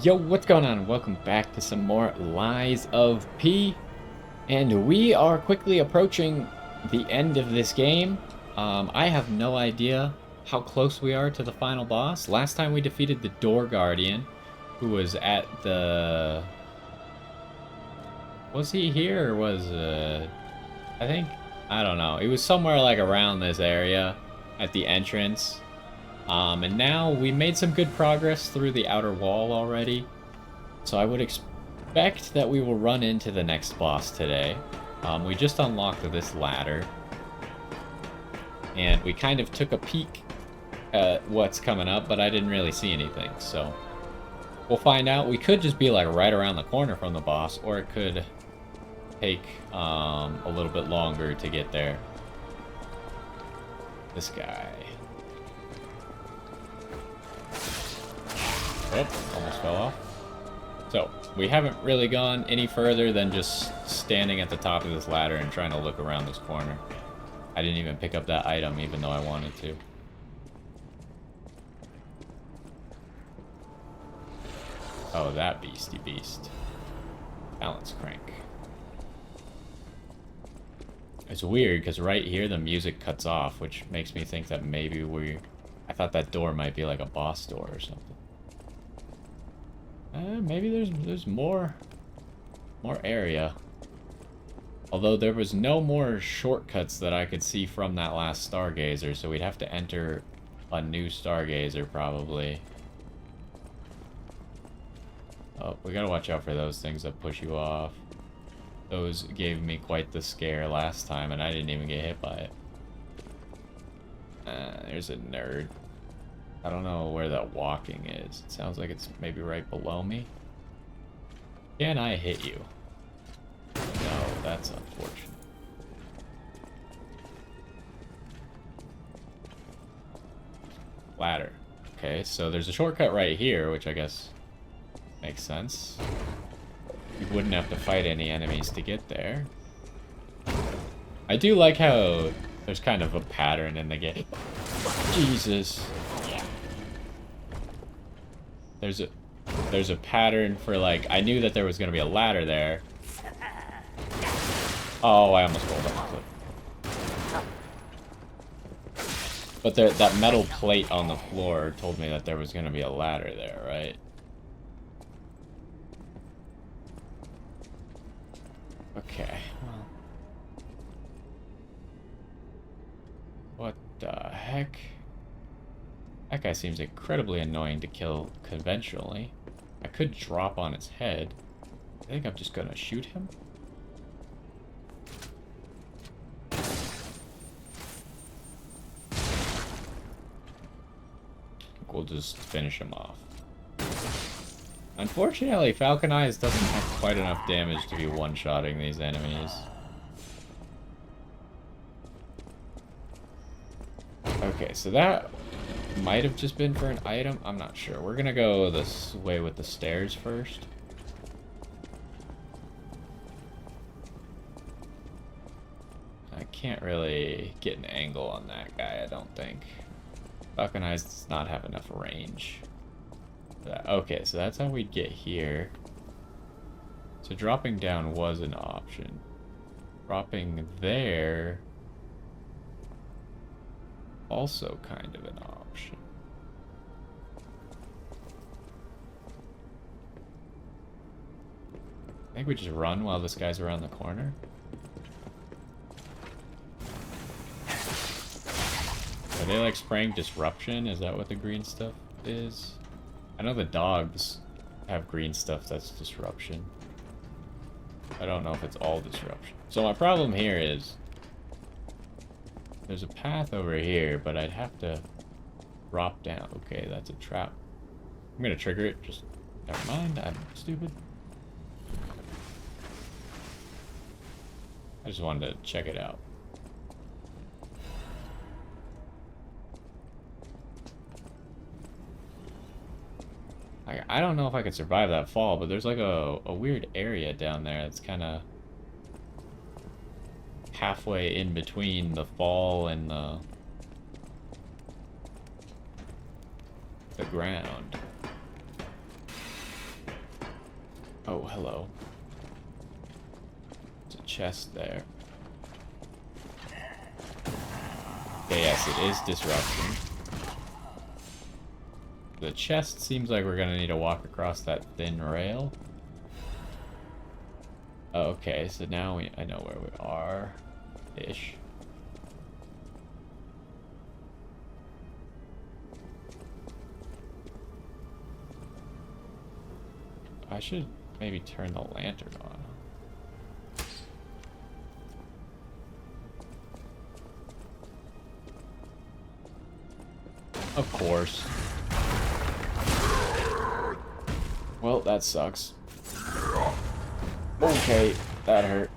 Yo, what's going on? Welcome back to some more Lies of P. And we are quickly approaching the end of this game. I have no idea how close we are to the final boss. Last time we defeated the Door Guardian, who was at the... Was he here or was... I think... I don't know. It was somewhere like around this area at the entrance. And now we made some good progress through the outer wall already. So I would expect that we will run into the next boss today. We just unlocked this ladder. And we kind of took a peek at what's coming up, but I didn't really see anything. So we'll find out. We could just be like right around the corner from the boss, or it could take a little bit longer to get there. This guy. Oh, almost fell off. So, we haven't really gone any further than just standing at the top of this ladder and trying to look around this corner. I didn't even pick up that item, even though I wanted to. Oh, that beastie beast. Balance crank. It's weird, because right here the music cuts off, which makes me think that maybe I thought that door might be like a boss door or something. Maybe there's more area. Although there was no more shortcuts that I could see from that last Stargazer, so we'd have to enter a new Stargazer probably. Oh, we gotta watch out for those things that push you off. Those gave me quite the scare last time, and I didn't even get hit by it. There's a nerd. I don't know where that walking is. It sounds like it's maybe right below me. Can I hit you? No, that's unfortunate. Ladder. Okay, so there's a shortcut right here, which I guess makes sense. You wouldn't have to fight any enemies to get there. I do like how there's kind of a pattern in the game. Jesus. There's a pattern for, like, I knew that there was gonna be a ladder there. Oh, I almost rolled off the cliff. But that metal plate on the floor told me that there was gonna be a ladder there, right? Okay. What the heck? That guy seems incredibly annoying to kill conventionally. I could drop on his head. I think I'm just gonna shoot him. We'll just finish him off. Unfortunately, Falcon Eyes doesn't have quite enough damage to be one-shotting these enemies. Okay, so that might have just been for an item. I'm not sure. We're gonna go this way with the stairs first. I can't really get an angle on that guy, I don't think. Falcon Eyes does not have enough range. Okay, so that's how we'd get here. So dropping down was an option. Dropping there... also kind of an option. I think we just run while this guy's around the corner. Are they like spraying disruption? Is that what the green stuff is? I know the dogs have green stuff that's disruption. I don't know if it's all disruption. So my problem here is there's a path over here, but I'd have to drop down. Okay, that's a trap. I'm gonna trigger it. Just never mind. I'm stupid. I just wanted to check it out. I don't know if I could survive that fall, but there's like a weird area down there that's kind of halfway in between the fall and the ground. Oh, hello. There's a chest there. Okay, yes, it is disruption. The chest seems like we're gonna need to walk across that thin rail. Oh, okay, so now I know where we are. Ish. I should maybe turn the lantern on. Of course. Well, that sucks. Okay, that hurt.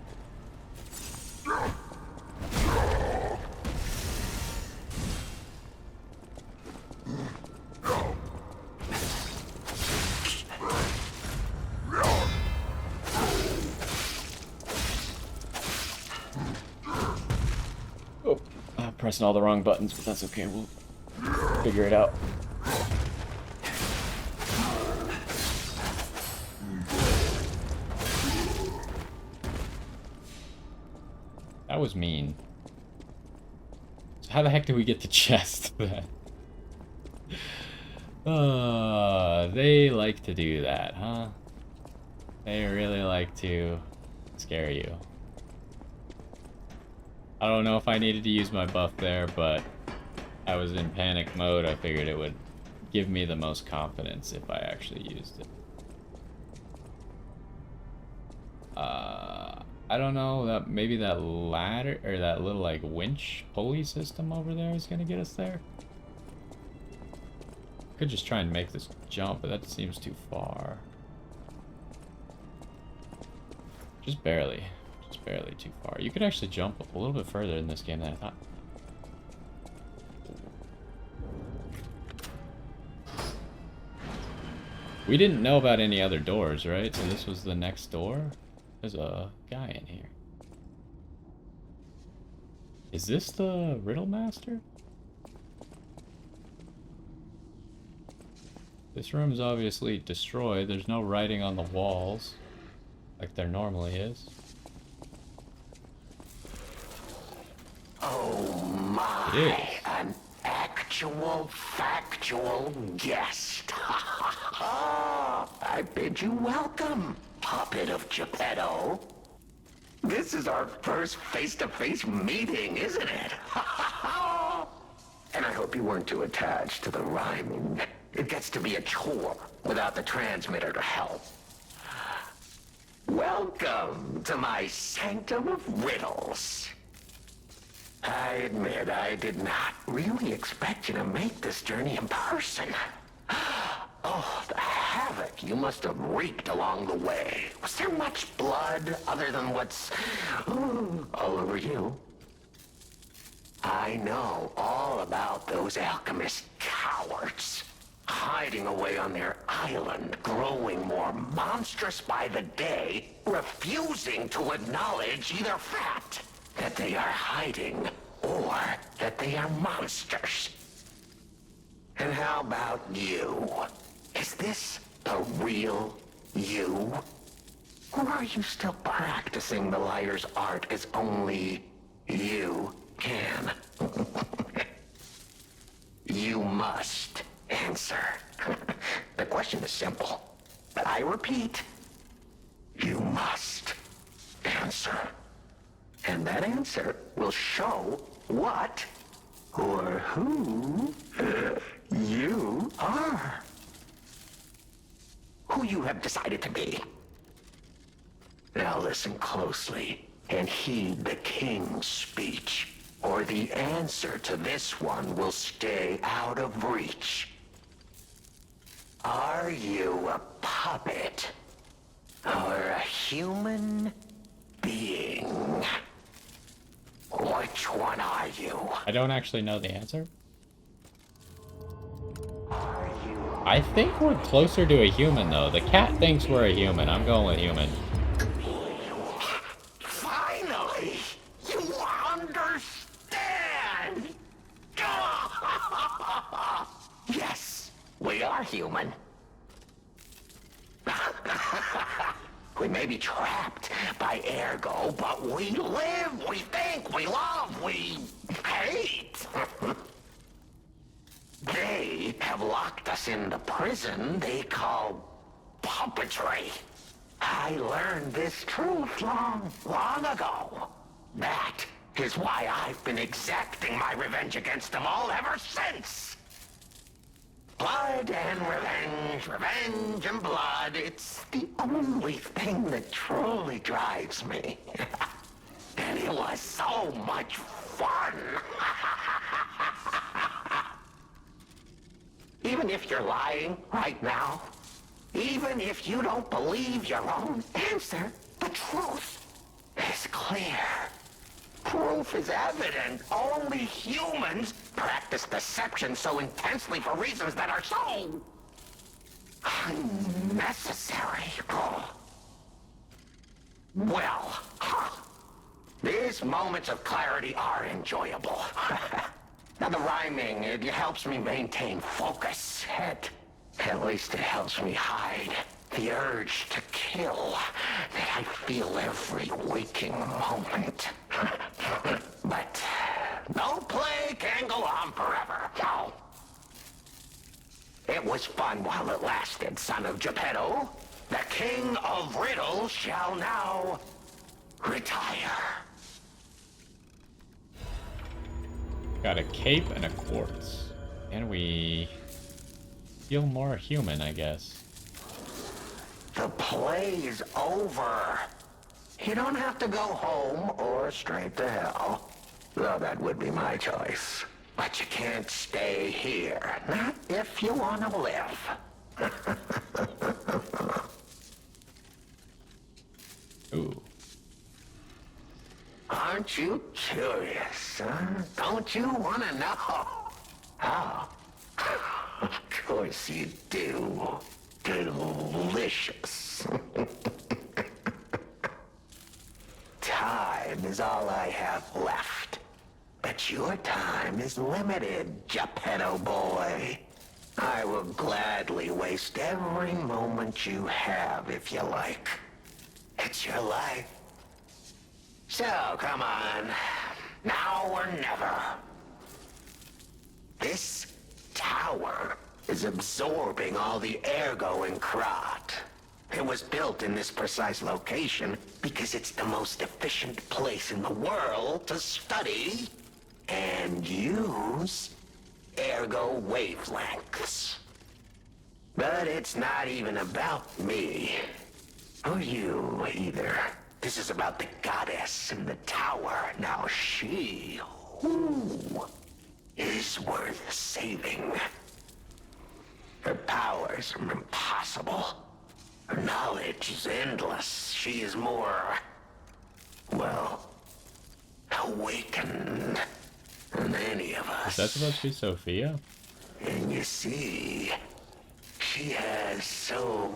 Oh, I'm pressing all the wrong buttons, but that's okay. We'll figure it out. That was mean. So how the heck did we get the chest then? They like to do that, huh? They really like to scare you. I don't know if I needed to use my buff there, but I was in panic mode. I figured it would give me the most confidence if I actually used it. I don't know, that maybe that ladder or that little like winch pulley system over there is gonna get us there. Could just try and make this jump, but that seems too far. Just barely too far. You could actually jump a little bit further in this game than I thought. We didn't know about any other doors, right? So this was the next door? There's a guy in here. Is this the Riddle Master? This room's obviously destroyed. There's no writing on the walls, like there normally is. Oh my, an actual, factual guest. I bid you welcome, puppet of Geppetto. This is our first face-to-face meeting, isn't it? And I hope you weren't too attached to the rhyming. It gets to be a chore without the transmitter to help. Welcome to my sanctum of riddles. I admit I did not really expect you to make this journey in person. Oh, the havoc you must have wreaked along the way. Was there much blood other than what's all over you? I know all about those alchemist cowards. Hiding away on their island, growing more monstrous by the day, refusing to acknowledge either fact that they are hiding or that they are monsters. And how about you? Is this the real you? Or are you still practicing the liar's art as only you can? You must answer. The question is simple, but I repeat, you must answer. And that answer will show what or who you are. Who you have decided to be. Now listen closely and heed the king's speech, or the answer to this one will stay out of reach. Are you a puppet or a human being? Which one are you? I don't actually know the answer. Are you? I think we're closer to a human, though. The cat thinks we're a human. I'm going with human. Finally, you understand. Yes, we are human. We may be trapped by ergo, but we live, we think, we love, we hate. They have locked us in the prison they call puppetry. I learned this truth long ago. That is why I've been exacting my revenge against them all ever since. Blood and revenge, revenge and blood. It's the only thing that truly drives me. And it was so much fun. Even if you're lying right now, even if you don't believe your own answer, the truth is clear. Proof is evident. Only humans practice deception so intensely for reasons that are so unnecessary. Well, these moments of clarity are enjoyable. Now the rhyming, it helps me maintain focus. At least it helps me hide the urge to kill that I feel every waking moment. But no play can go on forever. No. It was fun while it lasted, son of Geppetto. The king of riddles shall now retire. Got a cape and a quartz. And we feel more human, I guess. The play's over. You don't have to go home or straight to hell. Though that would be my choice. But you can't stay here. Not if you want to live. Ooh. Aren't you curious, huh? Don't you want to know? Oh. Of course you do. Delicious. Time is all I have left. But your time is limited, Geppetto boy. I will gladly waste every moment you have if you like. It's your life. So, come on. Now or never. This tower is absorbing all the ergo in Krat. It was built in this precise location because it's the most efficient place in the world to study and use ergo wavelengths. But it's not even about me. Or you, either. This is about the goddess in the tower. Now she, is worth saving. Her powers are impossible. Her knowledge is endless. She is more, well, awakened than any of us. Is that supposed to be Sophia? And you see, she has so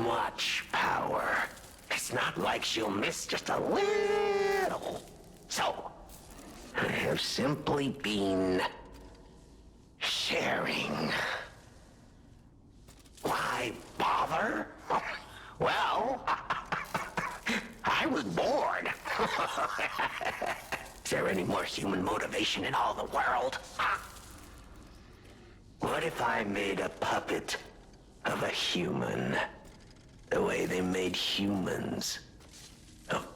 much power. It's not like she'll miss just a little. So, I have simply been sharing. Why bother? Well, I was bored. Is there any more human motivation in all the world? What if I made a puppet of a human? The way they made humans of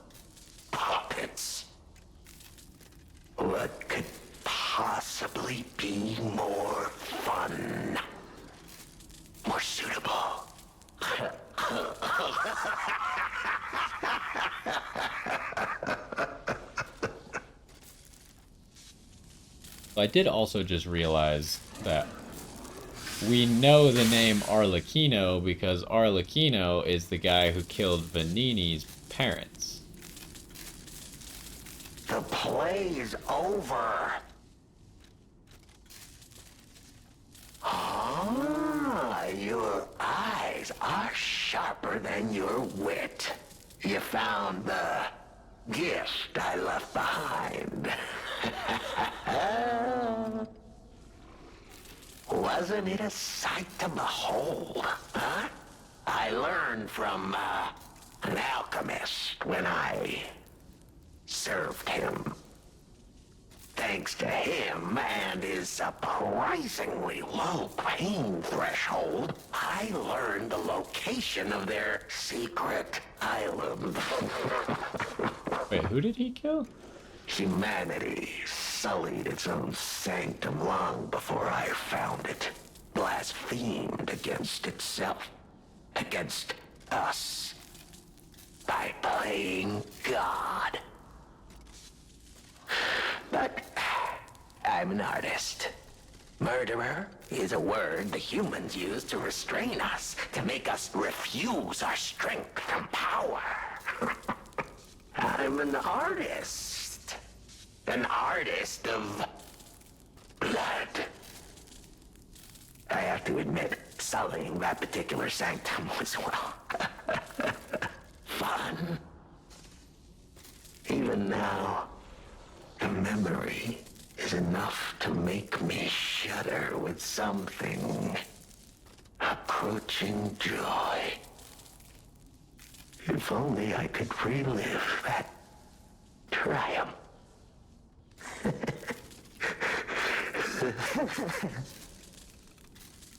puppets. What could possibly be more fun? More suitable? I did also just realize that we know the name Arlecchino because Arlecchino is the guy who killed Vanini's parents. The play's over. Ah, your eyes are sharper than your wit. You found the gift I left behind. Wasn't it a sight to behold, huh? I learned from an alchemist when I served him. Thanks to him and his surprisingly low pain threshold, I learned the location of their secret island. Wait, who did he kill? Humanity sullied its own sanctum long before I found it. Blasphemed against itself, against us, by playing God. But I'm an artist. Murderer is a word the humans use to restrain us, to make us refuse our strength and power. I'm an artist. An artist of blood. I have to admit, sullying that particular sanctum was, well, fun. Even now, the memory is enough to make me shudder with something approaching joy. If only I could relive that triumph.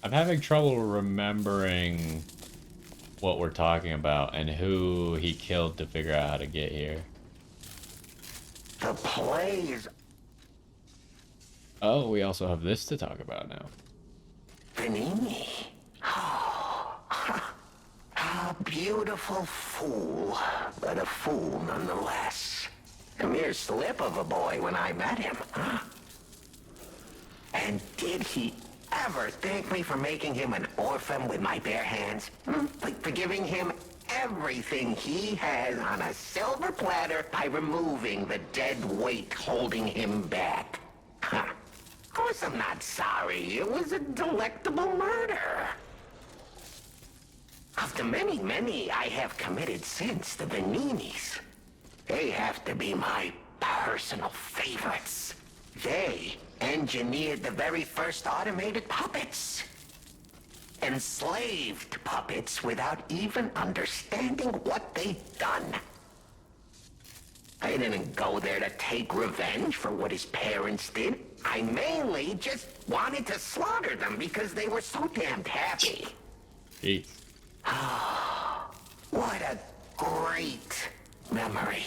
I'm having trouble remembering what we're talking about and who he killed to figure out how to get here. The plays. Oh, we also have this to talk about now. Panini. Oh, a beautiful fool, but a fool nonetheless. A mere slip of a boy when I met him, huh? And did he ever thank me for making him an orphan with my bare hands? Like for giving him everything he has on a silver platter by removing the dead weight holding him back. Huh. Of course I'm not sorry. It was a delectable murder. Of the many, many I have committed since, the Beninis, they have to be my personal favorites. They engineered the very first automated puppets. Enslaved puppets without even understanding what they'd done. I didn't go there to take revenge for what his parents did. I mainly just wanted to slaughter them because they were so damned happy. Jeez. What a great memory.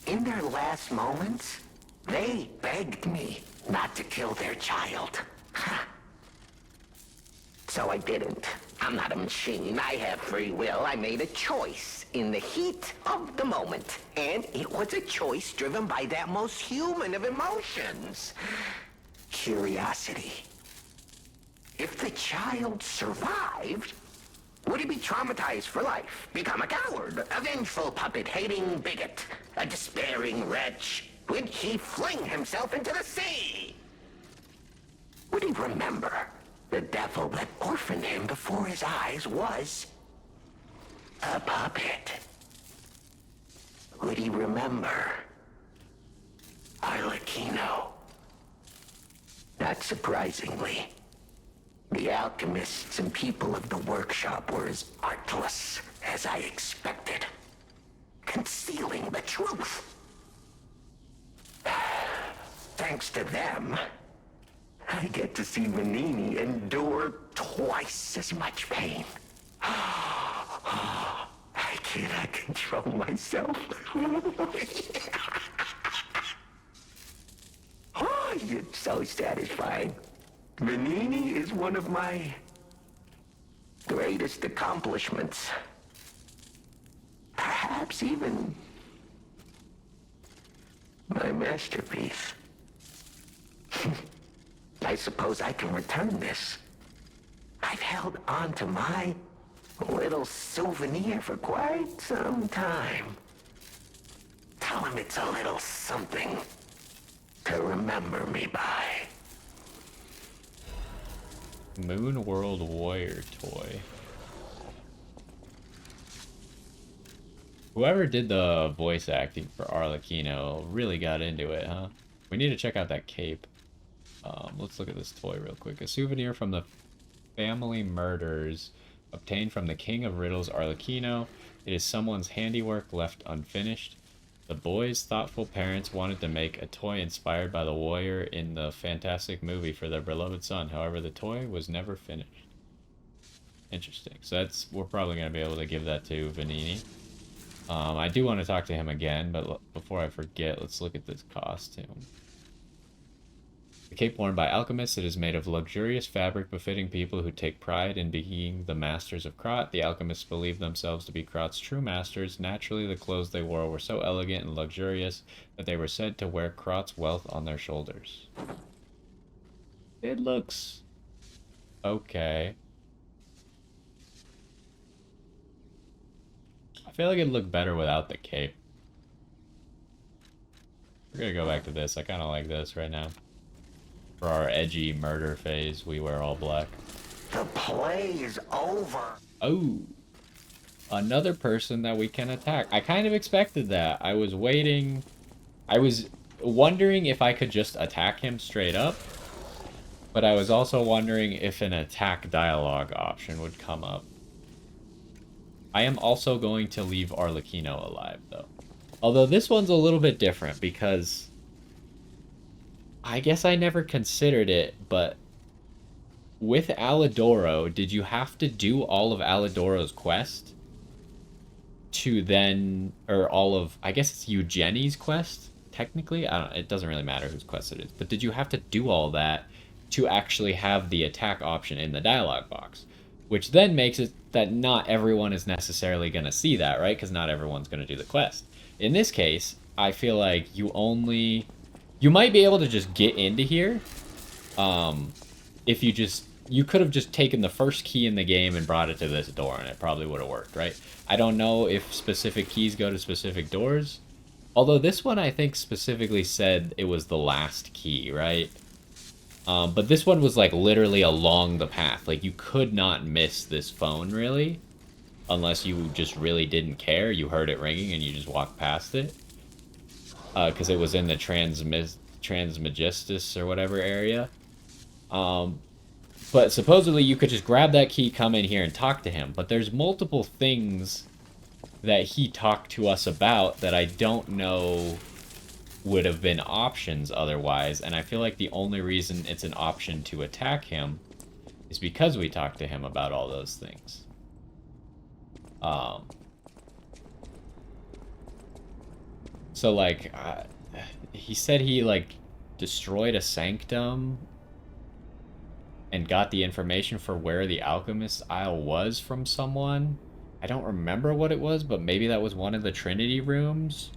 In their last moments, they begged me not to kill their child. So I didn't. I'm not a machine. I have free will. I made a choice in the heat of the moment. And it was a choice driven by that most human of emotions. Curiosity. If the child survived, would he be traumatized for life? Become a coward, a vengeful puppet-hating bigot, a despairing wretch? Would he fling himself into the sea? Would he remember the devil that orphaned him before his eyes was a puppet? Would he remember Arlecchino? Not surprisingly, the alchemists and people of the workshop were as artless as I expected, concealing the truth. Thanks to them, I get to see Manini endure twice as much pain. I cannot control myself. Oh, it's so satisfying. Manini is one of my greatest accomplishments. Perhaps even my masterpiece. I suppose I can return this. I've held on to my little souvenir for quite some time. Tell him it's a little something to remember me by. Moon World Warrior toy. Whoever did the voice acting for Arlecchino really got into it, huh? We need to check out that cape. Let's look at this toy real quick. A souvenir from the family murders. Obtained from the king of riddles, Arlecchino. It is someone's handiwork left unfinished. The boy's thoughtful parents wanted to make a toy inspired by the warrior in the fantastic movie for their beloved son. However, the toy was never finished. Interesting. So we're probably going to be able to give that to Vanini. I do want to talk to him again, but before I forget, let's look at this costume. The cape worn by alchemists, it is made of luxurious fabric befitting people who take pride in being the masters of Krot. The alchemists believed themselves to be Krot's true masters. Naturally, the clothes they wore were so elegant and luxurious that they were said to wear Krot's wealth on their shoulders. It looks okay. I feel like it'd look better without the cape. We're gonna go back to this. I kind of like this right now. For our edgy murder phase, we wear all black. The play's over. Oh, another person that we can attack. I kind of expected that. I was waiting. I was wondering if I could just attack him straight up. But I was also wondering if an attack dialogue option would come up. I am also going to leave Arlecchino alive, though. Although this one's a little bit different because I guess I never considered it, but with Alidoro, did you have to do all of Alidoro's quest to then, or all of, I guess it's Eugenie's quest, technically? I don't, it doesn't really matter whose quest it is, but did you have to do all that to actually have the attack option in the dialogue box? Which then makes it that not everyone is necessarily going to see that, right? Because not everyone's going to do the quest. In this case, I feel like you might be able to just get into here. If you could have just taken the first key in the game and brought it to this door and it probably would have worked, right? I don't know if specific keys go to specific doors. Although this one I think specifically said it was the last key, right? But this one was like literally along the path. Like you could not miss this phone really. Unless you just really didn't care. You heard it ringing and you just walked past it. Because it was in the Transmagistus or whatever area. But supposedly you could just grab that key, come in here, and talk to him. But there's multiple things that he talked to us about that I don't know would have been options otherwise. And I feel like the only reason it's an option to attack him is because we talked to him about all those things. So like, he said he like destroyed a sanctum and got the information for where the alchemist's isle was from someone. I don't remember what it was, but maybe that was one of the Trinity rooms.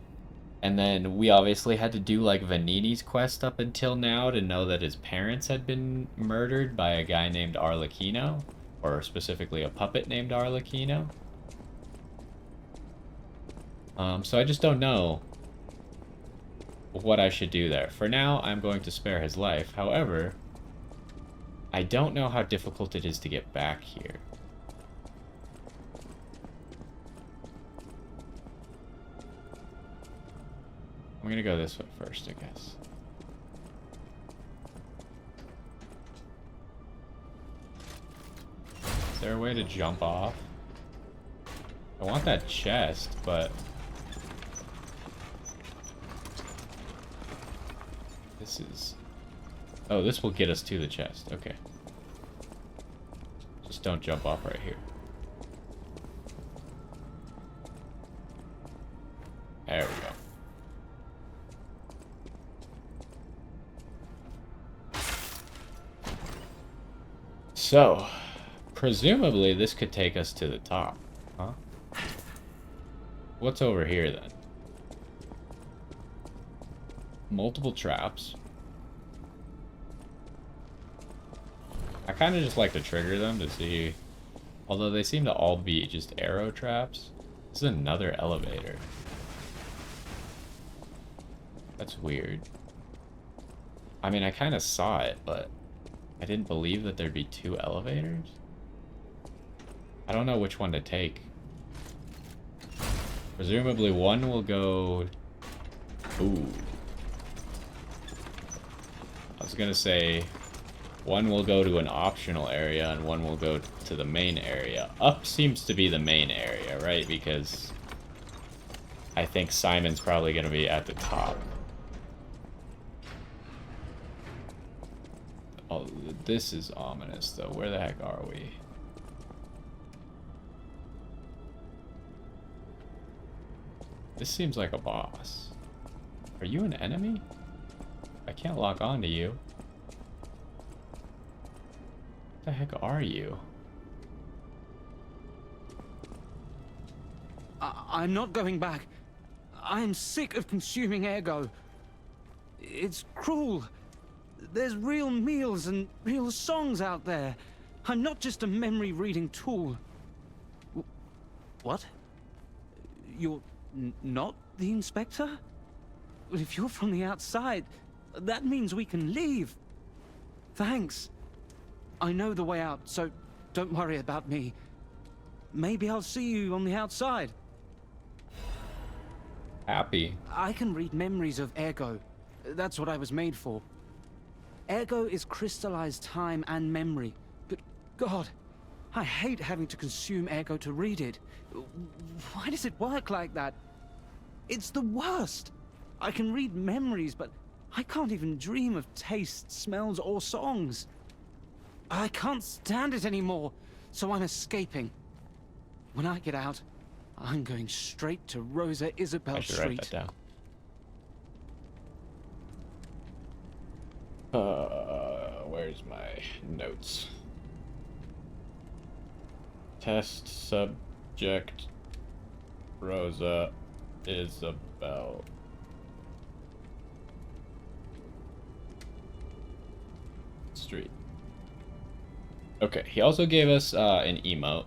And then we obviously had to do like Vanini's quest up until now to know that his parents had been murdered by a guy named Arlecchino, or specifically a puppet named Arlecchino. So I just don't know what I should do there. For now, I'm going to spare his life. However, I don't know how difficult it is to get back here. I'm gonna go this way first, I guess. Is there a way to jump off? I want that chest, but this is... Oh, this will get us to the chest. Okay. Just don't jump off right here. There we go. So, presumably this could take us to the top, huh? What's over here then? Multiple traps. I kind of just like to trigger them to see, although they seem to all be just arrow traps. This is another elevator. That's weird. I mean, I kind of saw it, but I didn't believe that there'd be two elevators. I don't know which one to take. Presumably one will go... Ooh. I was gonna say One will go to an optional area, and one will go to the main area. Up seems to be the main area, right? Because I think Simon's probably going to be at the top. Oh, this is ominous, though. Where the heck are we? This seems like a boss. Are you an enemy? I can't lock on to you. What the heck are you? I'm not going back. I am sick of consuming ergo. It's cruel. There's real meals and real songs out there. I'm not just a memory-reading tool. What? You're not the inspector? Well, if you're from the outside, that means we can leave. Thanks. I know the way out, so don't worry about me. Maybe I'll see you on the outside. Happy. I can read memories of ergo. That's what I was made for. Ergo is crystallized time and memory. But God, I hate having to consume ergo to read it. Why does it work like that? It's the worst. I can read memories, but I can't even dream of tastes, smells, or songs. I can't stand it anymore, so I'm escaping. When I get out, I'm going straight to Rosa Isabel I should Street. write that down. Where's my notes? Test subject Rosa Isabel. Street. Okay, he also gave us an emote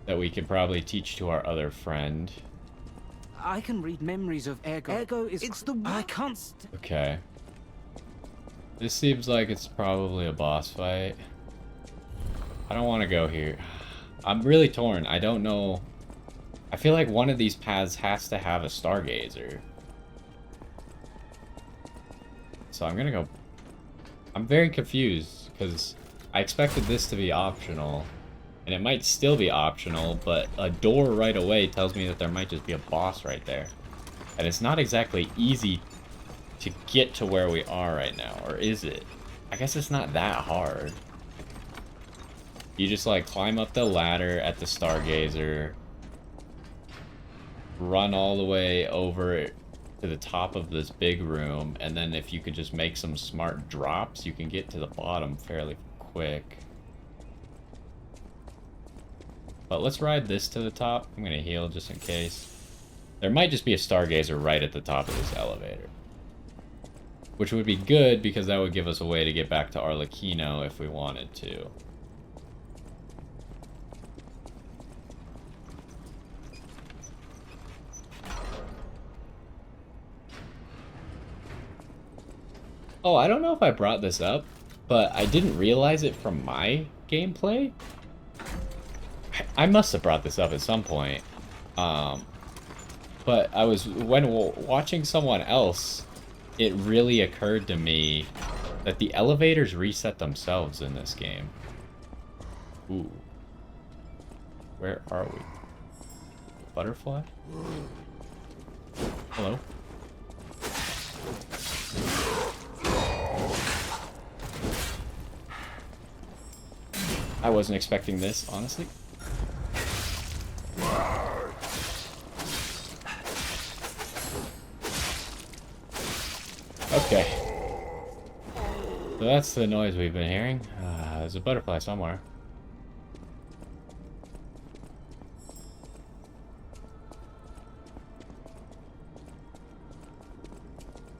that we could probably teach to our other friend. I can read memories of ergo. Ergo is I can't Okay. This seems like it's probably a boss fight. I don't want to go here. I'm really torn. I don't know. I feel like one of these paths has to have a stargazer. So I'm gonna go. I'm very confused because I expected this to be optional. And it might still be optional, but a door right away tells me that there might just be a boss right there. And it's not exactly easy to get to where we are right now, or is it? I guess it's not that hard. You just like climb up the ladder at the stargazer, run all the way over to the top of this big room, and then if you could just make some smart drops, you can get to the bottom fairly quick. But let's ride this to the top. I'm gonna heal just in case. There might just be a stargazer right at the top of this elevator, which would be good because that would give us a way to get back to Arlecchino if we wanted to. Oh, I don't know if I brought this up, but I didn't realize it from my gameplay. I must have brought this up at some point. But when watching someone else, it really occurred to me that the elevators reset themselves in this game. Ooh. Where are we? Butterfly? Hello? I wasn't expecting this, honestly. Okay. So that's the noise we've been hearing. There's a butterfly somewhere.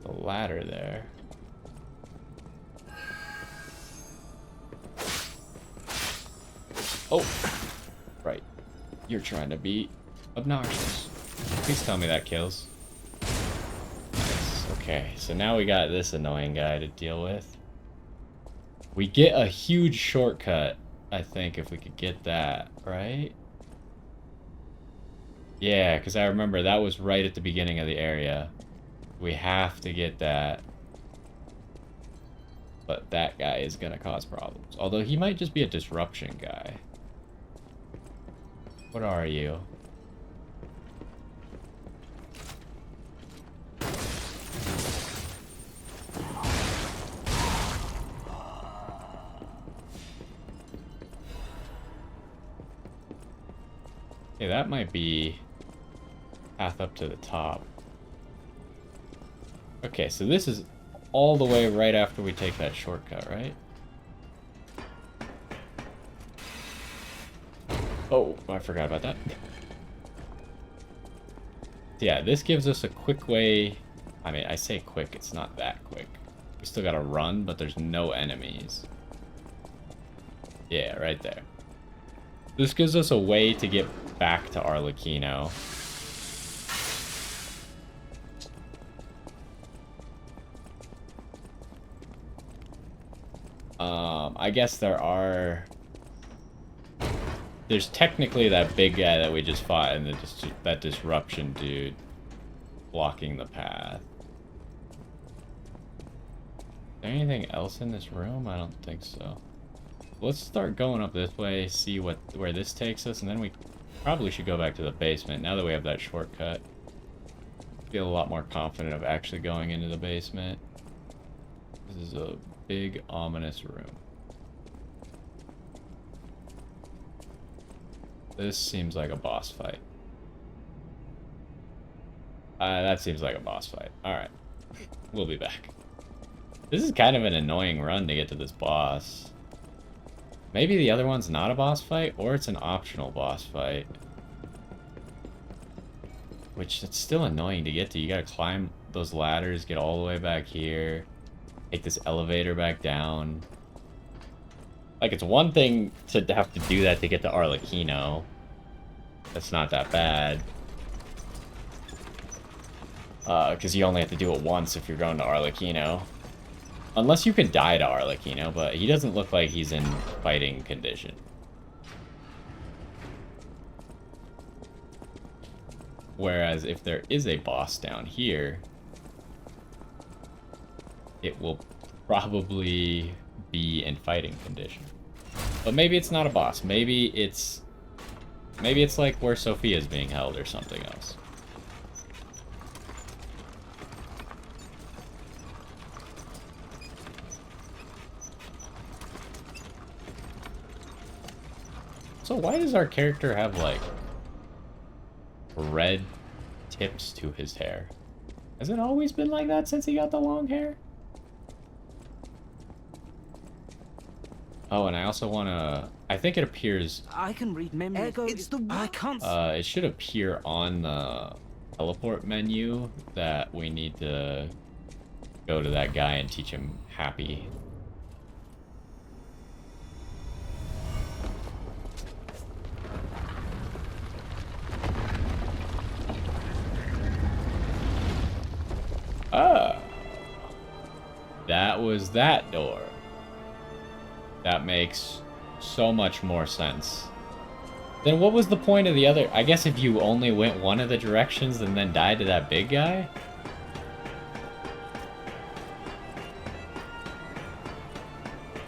The ladder there. Oh! Right. You're trying to be obnoxious. Please tell me that kills. Okay, so now we got this annoying guy to deal with. We get a huge shortcut, I think, if we could get that, right? Yeah, because I remember that was right at the beginning of the area. We have to get that. But that guy is gonna cause problems. Although he might just be a disruption guy. What are you? Okay, that might be path up to the top. Okay, so this is all the way right after we take that shortcut, right? Oh, I forgot about that. Yeah, this gives us a quick way. I mean, I say quick, it's not that quick. We still gotta run, but there's no enemies. Yeah, right there. This gives us a way to get back to Arlecchino. I guess there's technically that big guy that we just fought and that disruption dude blocking the path. Is there anything else in this room? I don't think so. Let's start going up this way, see where this takes us, and then we probably should go back to the basement now that we have that shortcut. Feel a lot more confident of actually going into the basement. This is a big, ominous room. This seems like a boss fight. That seems like a boss fight. Alright. We'll be back. This is kind of an annoying run to get to this boss. Maybe the other one's not a boss fight, or it's an optional boss fight. Which, it's still annoying to get to. You gotta climb those ladders, get all the way back here. Take this elevator back down. Like, it's one thing to have to do that to get to Arlecchino. That's not that bad. Because you only have to do it once if you're going to Arlecchino. Unless you can die to Arlecchino, but he doesn't look like he's in fighting condition. Whereas if there is a boss down here, it will probably be in fighting condition. But maybe it's not a boss. Maybe it's like where Sophia's being held or something else. So why does our character have, like, red tips to his hair? Has it always been like that since he got the long hair? Oh, and I also want to... I think it appears... I can read memories. It's the I can't... it should appear on the teleport menu that we need to go to that guy and teach him happy. Oh. That was that door. That makes so much more sense. Then what was the point of the other? I guess if you only went one of the directions and then died to that big guy?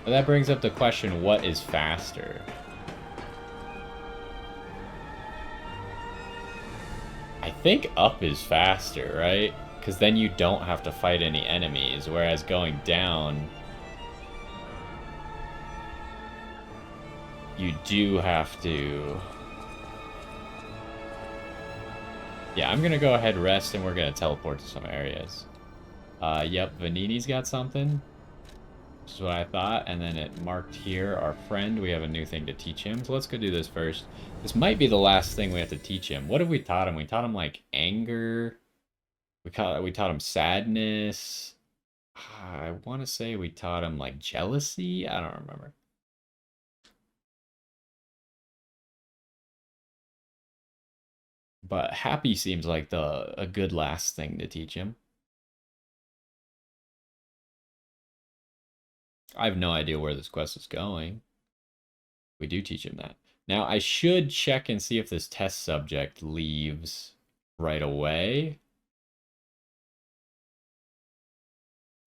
But that brings up the question, what is faster? I think up is faster, right? Because then you don't have to fight any enemies, whereas going down... you do have to... Yeah, I'm gonna go ahead, rest, and we're gonna teleport to some areas. Yep, Vanini's got something. This is what I thought, and then it marked here, our friend, we have a new thing to teach him. So let's go do this first. This might be the last thing we have to teach him. What have we taught him? We taught him, like, anger. We taught him sadness. I want to say we taught him, like, jealousy? I don't remember. But happy seems like a good last thing to teach him. I have no idea where this quest is going. We do teach him that. Now, I should check and see if this test subject leaves right away.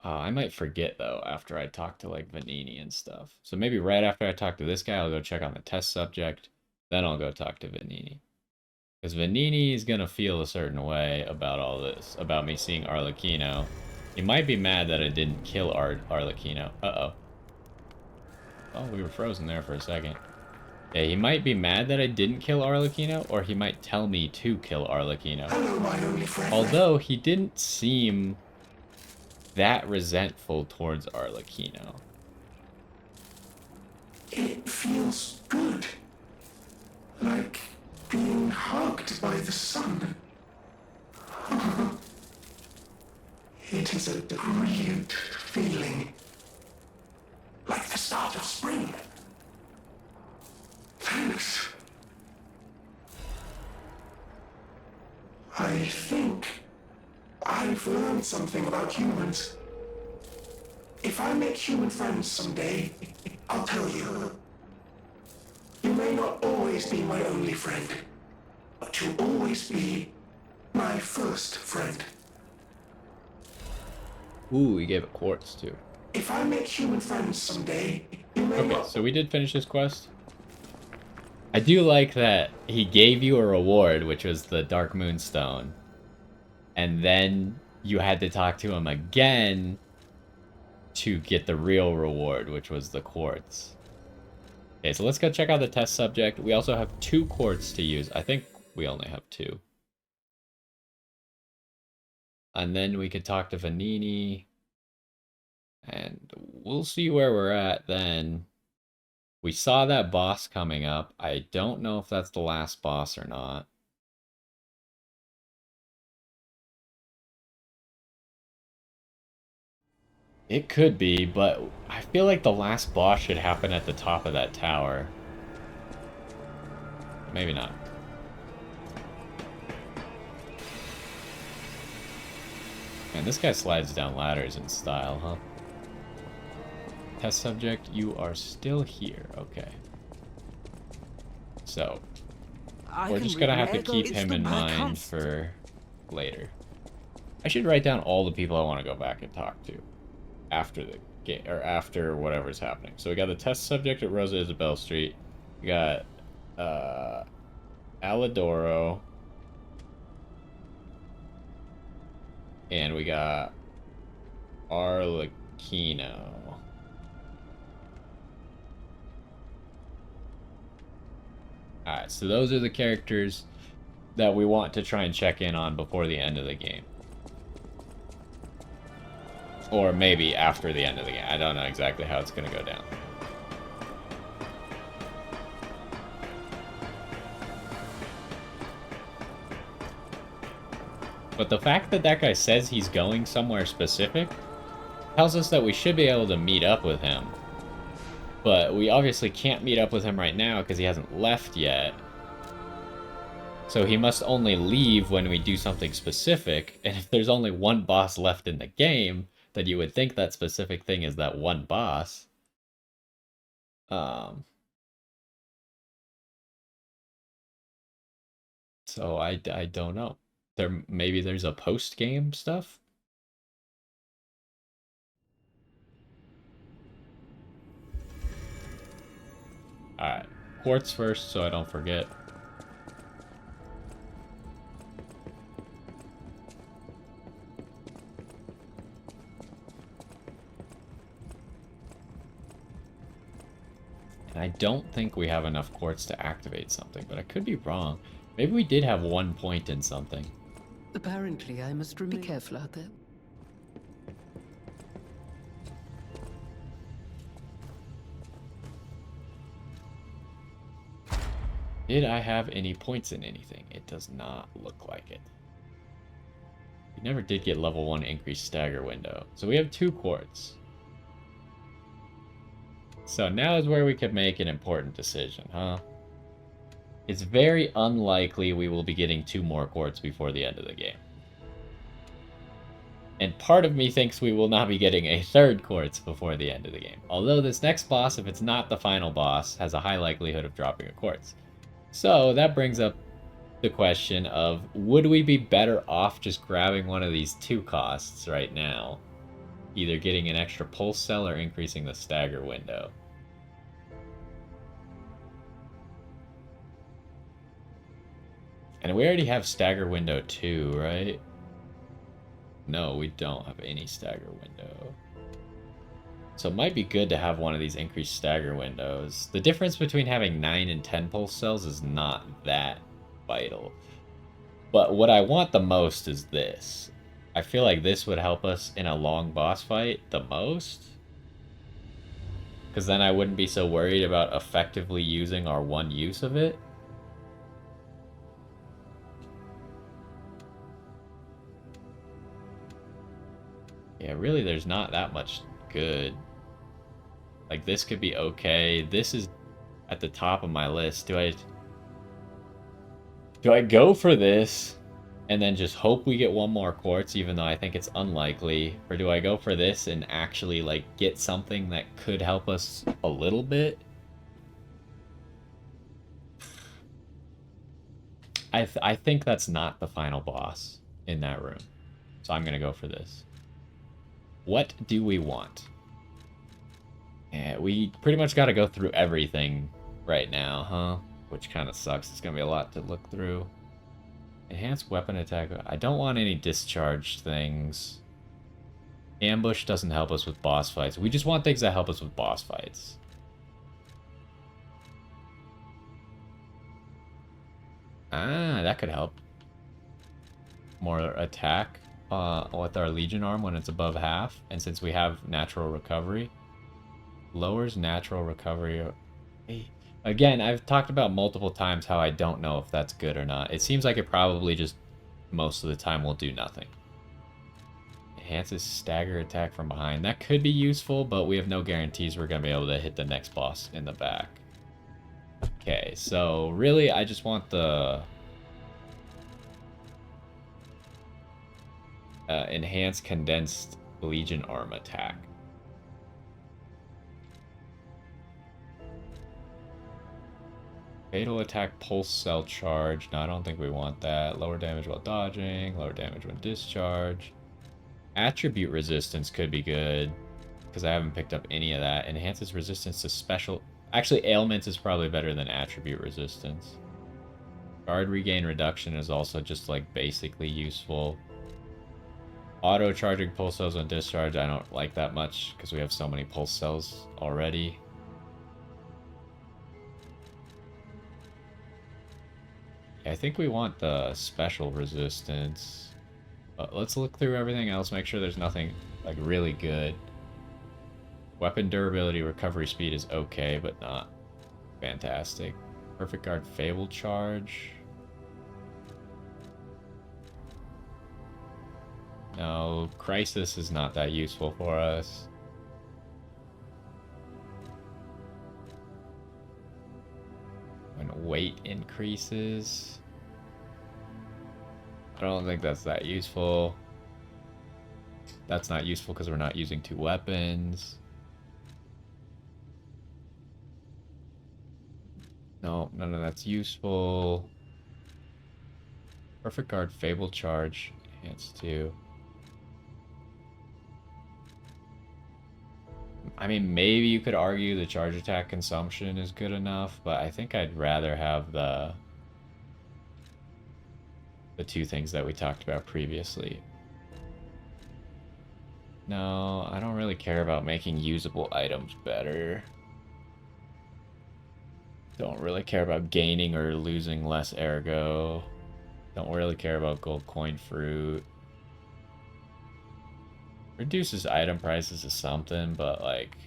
I might forget, though, after I talk to, like, Vanini and stuff. So maybe right after I talk to this guy, I'll go check on the test subject. Then I'll go talk to Vanini. Because Vanini is going to feel a certain way about all this, about me seeing Arlecchino. He might be mad that I didn't kill Arlecchino. Uh-oh. Oh, we were frozen there for a second. Yeah, he might be mad that I didn't kill Arlecchino, or he might tell me to kill Arlecchino. Hello, my only friend. Although, he didn't seem that resentful towards Arlecchino. It feels good. Like being hugged by the sun. It is a brilliant feeling. Like the start of spring. Thanks. I think I've learned something about humans. If I make human friends someday, I'll tell you. You may not always be my only friend, but you'll always be my first friend. Ooh, he gave a quartz, too. If I make human friends someday, you may Okay, not... so we did finish this quest. I do like that he gave you a reward, which was the Dark Moonstone. And then you had to talk to him again to get the real reward, which was the quartz. Okay, so let's go check out the test subject. We also have 2 quartz to use. I think we only have 2. And then we could talk to Vanini. And we'll see where we're at then. We saw that boss coming up. I don't know if that's the last boss or not. It could be, but I feel like the last boss should happen at the top of that tower. Maybe not. Man, this guy slides down ladders in style, huh? Test subject, you are still here. Okay. So, we're just gonna have to keep him in mind for later. I should write down all the people I want to go back and talk to after the game, or after whatever's happening. So we got the test subject at Rosa Isabel Street. We got Alidoro. And we got Arlecchino. Alright, so those are the characters that we want to try and check in on before the end of the game. Or maybe after the end of the game. I don't know exactly how it's going to go down. But the fact that that guy says he's going somewhere specific tells us that we should be able to meet up with him. But we obviously can't meet up with him right now because he hasn't left yet. So he must only leave when we do something specific. And if there's only one boss left in the game, then you would think that specific thing is that one boss. So I don't know. Maybe there's a post-game stuff? Alright, quartz first so I don't forget. And I don't think we have enough quartz to activate something, but I could be wrong. Maybe we did have 1 point in something. Apparently, I must be careful out there. Did I have any points in anything? It does not look like it. We never did get level 1 increased stagger window. So we have 2 quartz. So now is where we could make an important decision, huh? It's very unlikely we will be getting 2 more quartz before the end of the game. And part of me thinks we will not be getting a 3rd quartz before the end of the game. Although this next boss, if it's not the final boss, has a high likelihood of dropping a quartz. So that brings up the question of, would we be better off just grabbing one of these 2 costs right now? either getting an extra pulse cell or increasing the stagger window. And we already have stagger window 2, right? No, we don't have any stagger window. So it might be good to have one of these increased stagger windows. The difference between having 9 and 10 pulse cells is not that vital. But what I want the most is this. I feel like this would help us in a long boss fight the most. Because then I wouldn't be so worried about effectively using our one use of it. Yeah, really there's not that much good. Like, this could be okay. This is at the top of my list. Do I go for this and then just hope we get one more quartz, even though I think it's unlikely? Or do I go for this and actually, like, get something that could help us a little bit? I think that's not the final boss in that room. So I'm going to go for this. What do we want? Yeah, we pretty much got to go through everything right now, huh? Which kind of sucks. It's going to be a lot to look through. Enhanced weapon attack. I don't want any discharge things. Ambush doesn't help us with boss fights. We just want things that help us with boss fights. Ah, that could help. More attack with our Legion arm when it's above half. And since we have natural recovery, lowers natural recovery. Again, I've talked about multiple times how I don't know if that's good or not. It seems like it probably just most of the time will do nothing. Enhances stagger attack from behind. That could be useful, but we have no guarantees we're going to be able to hit the next boss in the back. Okay, so really I just want the enhanced condensed Legion arm attack. Fatal attack pulse cell charge. No, I don't think we want that. Lower damage while dodging. Lower damage when discharge. Attribute resistance could be good, because I haven't picked up any of that. Enhances resistance to special... Actually, ailments is probably better than attribute resistance. Guard regain reduction is also just, like, basically useful. Auto-charging pulse cells on discharge, I don't like that much, because we have so many pulse cells already. Yeah, I think we want the special resistance. But let's look through everything else, make sure there's nothing, like, really good. Weapon durability, recovery speed is okay, but not fantastic. Perfect guard, fable charge. No, crisis is not that useful for us. When weight increases, I don't think that's that useful. That's not useful because we're not using two weapons. No, none of that's useful. Perfect guard, fable charge, enhanced 2. I mean, maybe you could argue the charge attack consumption is good enough, but I think I'd rather have the two things that we talked about previously. No, I don't really care about making usable items better. Don't really care about gaining or losing less ergo. Don't really care about gold coin fruit. Reduces item prices to something, but, like,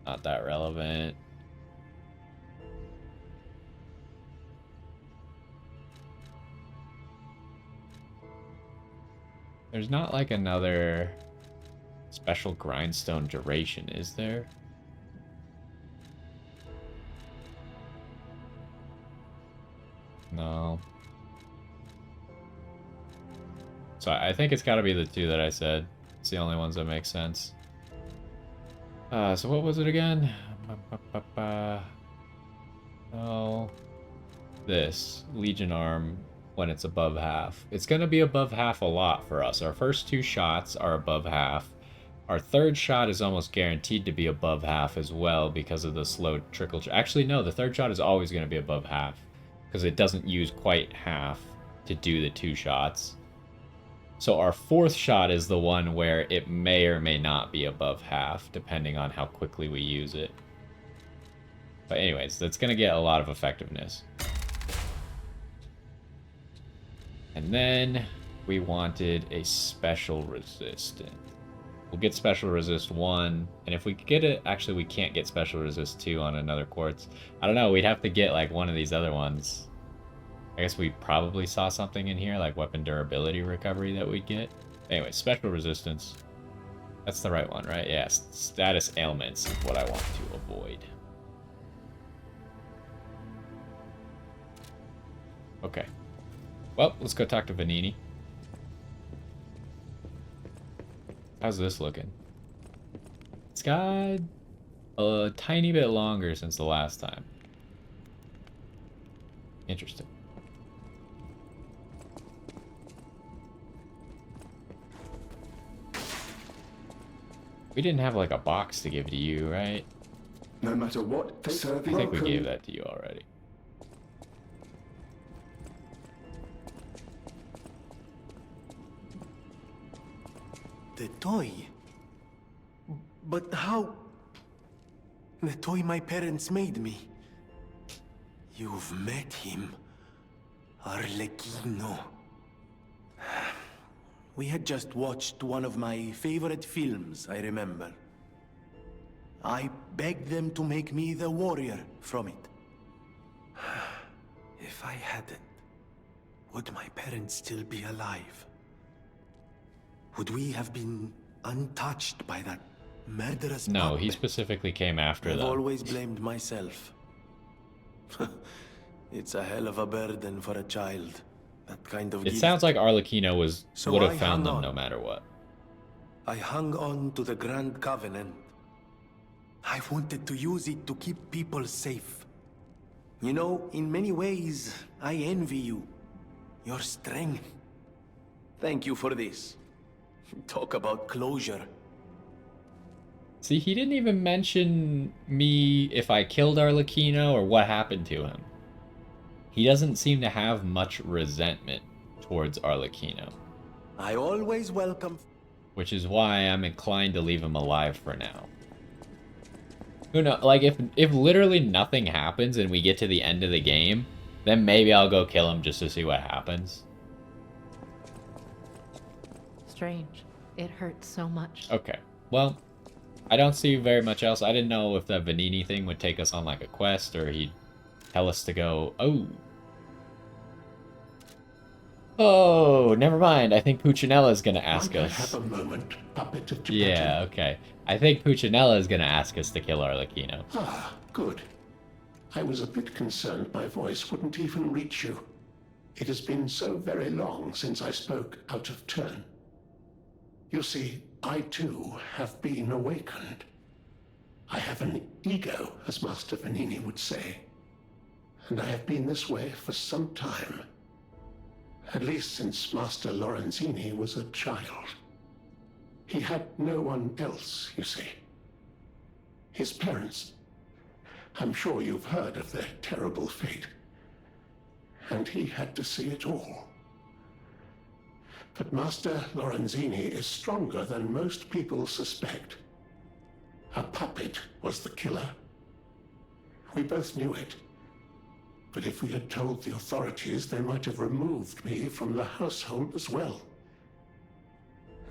not that relevant. There's not, like, another special grindstone duration, is there? No. So I think it's gotta be the two that I said. It's the only ones that make sense. So what was it again? Oh, this Legion arm when it's above half. It's gonna be above half a lot for us. Our first two shots are above half. Our third shot is almost guaranteed to be above half as well because of the slow trickle. Actually, no, the third shot is always going to be above half because it doesn't use quite half to do the 2 shots. So our fourth shot is the one where it may or may not be above half, depending on how quickly we use it. But anyways, that's going to get a lot of effectiveness. And then we wanted a special resistant. We'll get special resist 1, and if we get it, actually we can't get special resist 2 on another quartz. I don't know, we'd have to get like one of these other ones. I guess we probably saw something in here, like weapon durability recovery that we'd get. Anyway, special resistance. That's the right one, right? Yes, status ailments is what I want to avoid. Okay. Well, let's go talk to Vanini. How's this looking? It's got a tiny bit longer since the last time. Interesting. We didn't have like a box to give to you, right? No matter what, I think we gave that to you already. The toy? But how? The toy my parents made me. You've met him. Arlecchino. We had just watched one of my favorite films, I remember. I begged them to make me the warrior from it. If I hadn't, would my parents still be alive? Would we have been untouched by that murderous No, puppet? he specifically came after I've them. always blamed myself. It's a hell of a burden for a child. That kind of It gift. sounds like Arlecchino So would I have found hung them on. no matter what. I hung on to the Grand Covenant. I wanted to use it to keep people safe. You know, in many ways, I envy you. Your strength. Thank you for this. Talk about closure. See, he didn't even mention me if I killed Arlecchino or what happened to him. He doesn't seem to have much resentment towards Arlecchino, I always welcome... which is why I'm inclined to leave him alive for now. Who knows? Like, if literally nothing happens and we get to the end of the game, then maybe I'll go kill him just to see what happens. Strange. It hurts so much. Okay, well, I don't see very much else. I didn't know if that Vanini thing would take us on like a quest or he'd tell us to go. Oh, never mind. I think Puccinella is gonna ask Might I us. have a moment, puppet of Geppetto? Yeah, okay. I think Puccinella is gonna ask us to kill Arlecchino. Ah, good. I was a bit concerned my voice wouldn't even reach you. It has been so very long since I spoke out of turn. You see, I too have been awakened. I have an ego, as Master Vanini would say. And I have been this way for some time. At least since Master Lorenzini was a child. He had no one else, you see. His parents... I'm sure you've heard of their terrible fate. And he had to see it all. But Master Lorenzini is stronger than most people suspect. A puppet was the killer. We both knew it. But if we had told the authorities, they might have removed me from the household as well.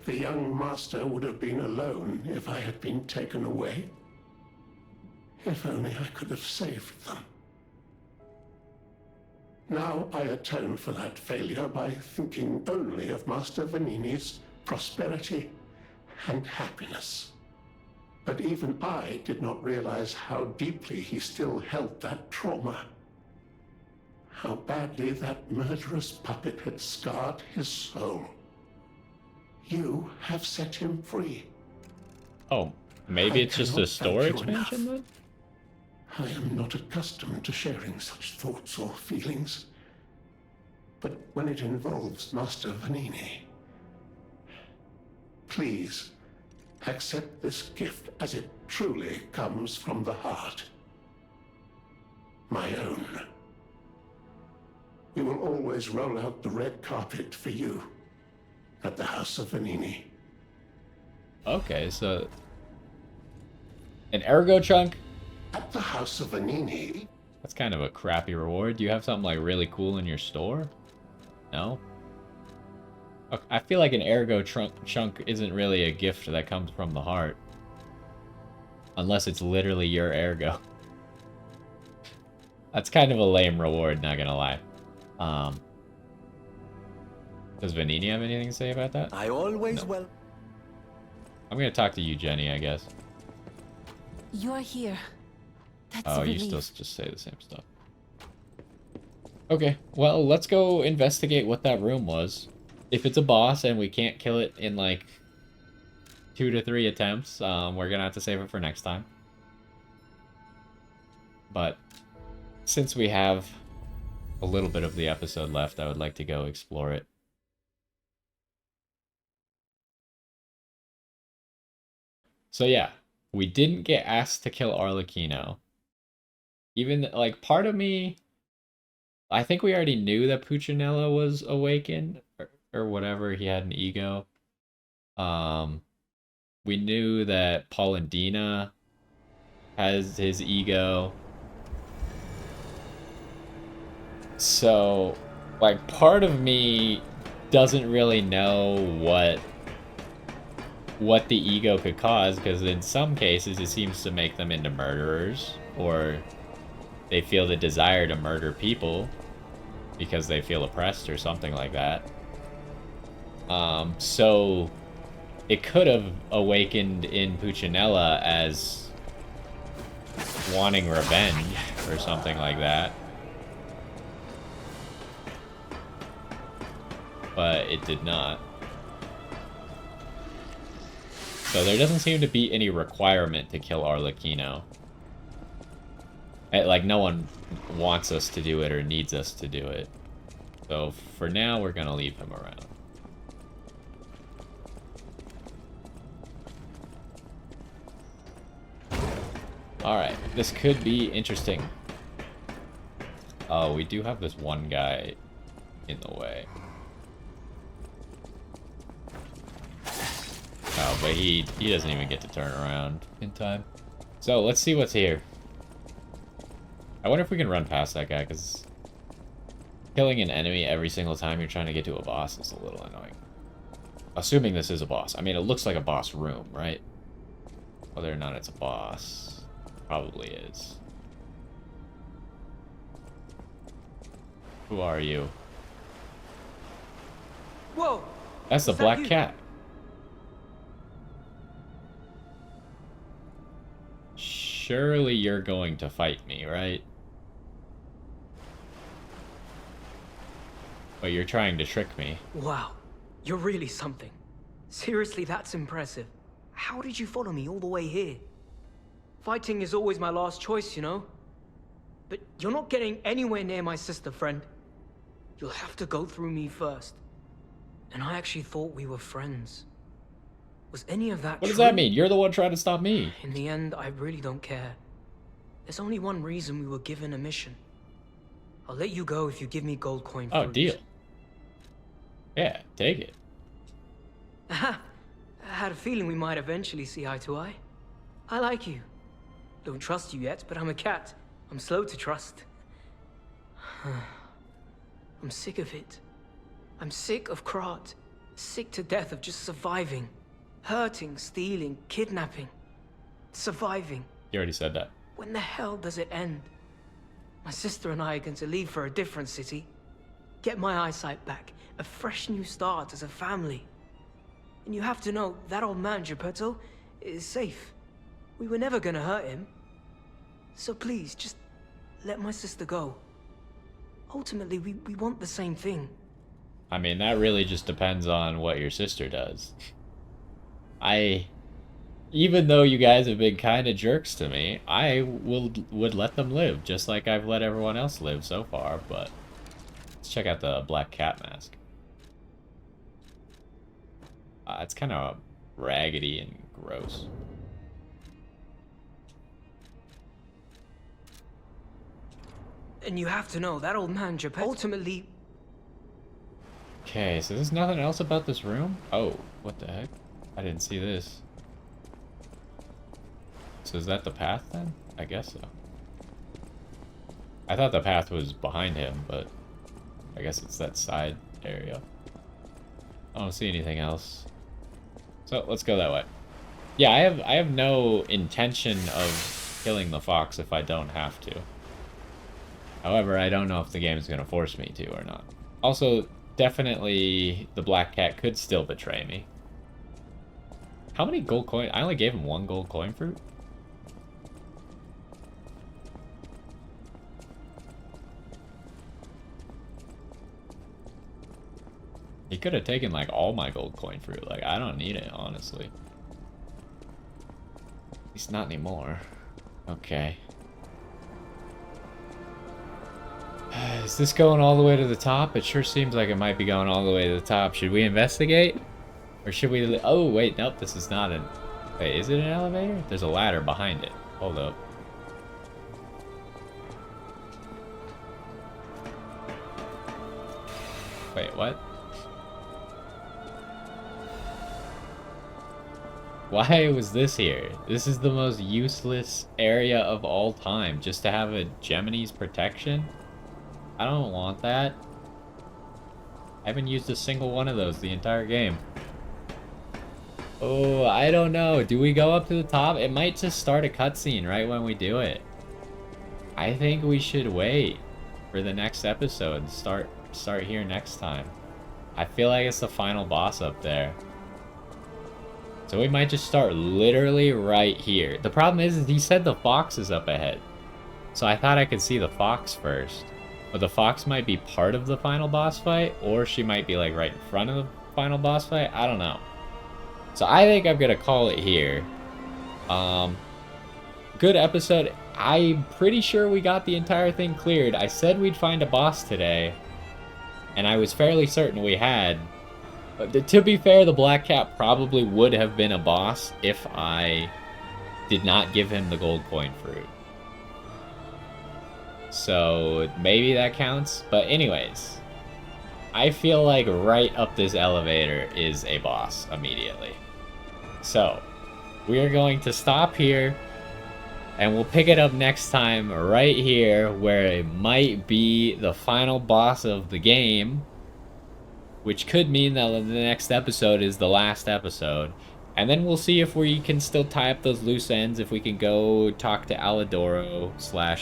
The young master would have been alone if I had been taken away. If only I could have saved them. Now I atone for that failure by thinking only of Master Vanini's prosperity and happiness. But even I did not realize how deeply he still held that trauma. How badly that murderous puppet had scarred his soul. You have set him free. Oh, maybe I it's just a cannot store thank you expansion enough. then? I am not accustomed to sharing such thoughts or feelings. But when it involves Master Vanini, please, Accept this gift as it truly comes from the heart. My own. We will always roll out the red carpet for you at the House of Vanini. Okay, so an ergo chunk? At the House of Vanini? That's kind of a crappy reward. Do you have something like really cool in your store? No? Okay, I feel like an ergo chunk isn't really a gift that comes from the heart. Unless it's literally your ergo. That's kind of a lame reward, not gonna lie. Does Vanini have anything to say about that? I always No. I'm gonna talk to you, Jenny, I guess. You're here. That's Oh, a you relief. still just say the same stuff. Okay, well, let's go investigate what that room was. If it's a boss and we can't kill it in, like, 2 to 3 attempts, we're gonna have to save it for next time. But since we have a little bit of the episode left, I would like to go explore it. So yeah, we didn't get asked to kill Arlecchino. Even, like, part of me, I think we already knew that Puccinella was awakened, or whatever, he had an ego. We knew that Polendina has his ego. So, like, part of me doesn't really know what the ego could cause, because in some cases it seems to make them into murderers, or they feel the desire to murder people because they feel oppressed or something like that. So it could have awakened in Puccinella as wanting revenge or something like that. But it did not. So there doesn't seem to be any requirement to kill Arlecchino. Like, no one wants us to do it or needs us to do it. So for now, we're gonna leave him around. Alright, this could be interesting. Oh, we do have this one guy in the way. Oh, but he doesn't even get to turn around in time. So, let's see what's here. I wonder if we can run past that guy, because killing an enemy every single time you're trying to get to a boss is a little annoying. Assuming this is a boss. I mean, it looks like a boss room, right? Whether or not it's a boss, probably is. Who are you? Whoa! That's the Is that black you? cat. Surely you're going to fight me, right? But you're trying to trick me. Wow, you're really something. Seriously, that's impressive. How did you follow me all the way here? Fighting is always my last choice, you know? But you're not getting anywhere near my sister, friend. You'll have to go through me first. And I actually thought we were friends. Was any of that What does true? that mean? You're the one trying to stop me. In the end, I really don't care. There's only one reason we were given a mission. I'll let you go if you give me gold coin Oh, fruit. deal. Yeah, take it. Aha! I had a feeling we might eventually see eye to eye. I like you. Don't trust you yet, but I'm a cat. I'm slow to trust. I'm sick of it. I'm sick of Krat. Sick to death of just surviving. Hurting, stealing, kidnapping. Surviving. You already said that. When the hell does it end? My sister and I are going to leave for a different city. Get my eyesight back. A fresh new start as a family. And you have to know, that old man, Geppetto, is safe. We were never gonna hurt him. So please, just let my sister go. Ultimately, we want the same thing. I mean, that really just depends on what your sister does. Even though you guys have been kind of jerks to me, I would let them live, just like I've let everyone else live so far, but let's check out the black cat mask. It's kind of raggedy and Gross. And you have to know, that old man, Geppetto, ultimately... Okay, so there's nothing else about this room? Oh, what the heck? I didn't see this. So is that the path then? I guess so. I thought the path was behind him, but I guess it's that side area. I don't see anything else. So let's go that way. Yeah, I have no intention of killing the fox if I don't have to. However, I don't know if the game is going to force me to or not. Also, definitely the black cat could still betray me. How many gold coins? I only gave him 1 gold coin fruit? He could have taken like all my gold coin fruit. Like, I don't need it, honestly. At least not anymore. Okay. Is this going all the way to the top? It sure seems like it might be going all the way to the top. Should we investigate? Or should we... Oh, wait, nope, this is not an... Wait, is it an elevator? There's a ladder behind it. Hold up. Wait, what? Why was this here? This is the most useless area of all time. Just to have a Gemini's protection? I don't want that. I haven't used a single one of those the entire game. Oh, I don't know. Do we go up to the top? It might just start a cutscene right when we do it. I think we should wait for the next episode. Start here next time. I feel like it's the final boss up there. So we might just start literally right here. The problem is he said the fox is up ahead. So I thought I could see the fox first. But the fox might be part of the final boss fight, or she might be like right in front of the final boss fight. I don't know. So I think I'm gonna call it here. Good episode. I'm pretty sure we got the entire thing cleared. I said we'd find a boss today, and I was fairly certain we had. But to be fair, the black cat probably would have been a boss if I did not give him the gold coin fruit. So maybe that counts. But anyways, I feel like right up this elevator is a boss immediately. So we are going to stop here, and we'll pick it up next time right here, where it might be the final boss of the game, which could mean that the next episode is the last episode. And then we'll see if we can still tie up those loose ends, if we can go talk to Alidoro,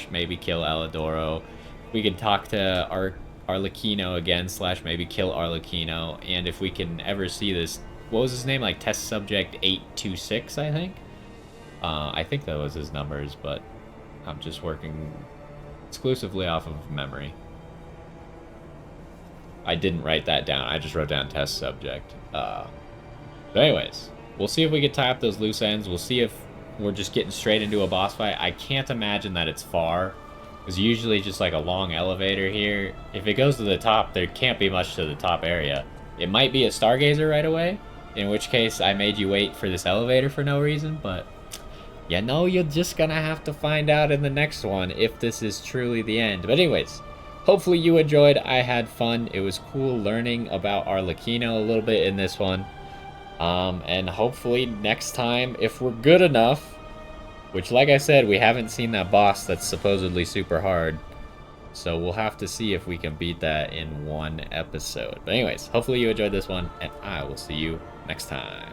/ maybe kill Alidoro. We can talk to Arlecchino again, / maybe kill Arlecchino. And if we can ever see this, what was his name? Like Test Subject 826, I think? I think that was his numbers, but I'm just working exclusively off of memory. I didn't write that down. I just wrote down Test Subject. But anyways, we'll see if we can tie up those loose ends. We'll see if we're just getting straight into a boss fight. I can't imagine that it's far. It's usually just like a long elevator here. If it goes to the top, there can't be much to the top area. It might be a Stargazer right away, in which case I made you wait for this elevator for no reason, but you know, you're just gonna have to find out in the next one if this is truly the end. But anyways, hopefully you enjoyed. I had fun. It was cool learning about Arlecchino a little bit in this one. And hopefully next time, if we're good enough, which like I said, we haven't seen that boss that's supposedly super hard. So we'll have to see if we can beat that in one episode. But anyways, hopefully you enjoyed this one, and I will see you next time.